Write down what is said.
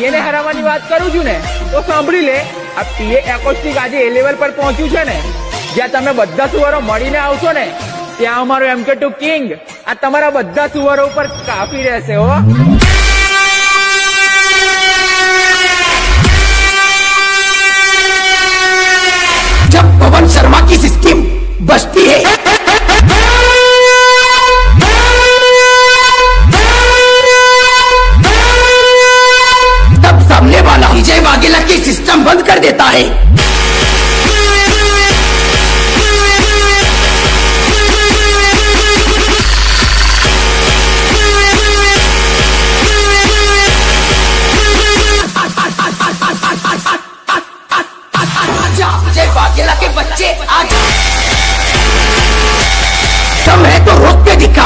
એને હરાવવાની વાત કરું છું ને તો સાંભળી લે, આ પીએ એકોસ્ટિક આજે એ લેવલ પર પહોંચ્યું છે ને જ્યાં તમે બધા સુવરો મળીને આવશો ને ત્યાં અમારો MK2 કિંગ આ તમારા બધા સુવરો ઉપર કાફી રહેશે હો. जब पवन शर्मा की स्कीम बचती है तब सामने वाला विजय वाघेला की सिस्टम बंद कर देता है. विजय वाघेला के बच्चे आज दम है तो रोक के दिखा.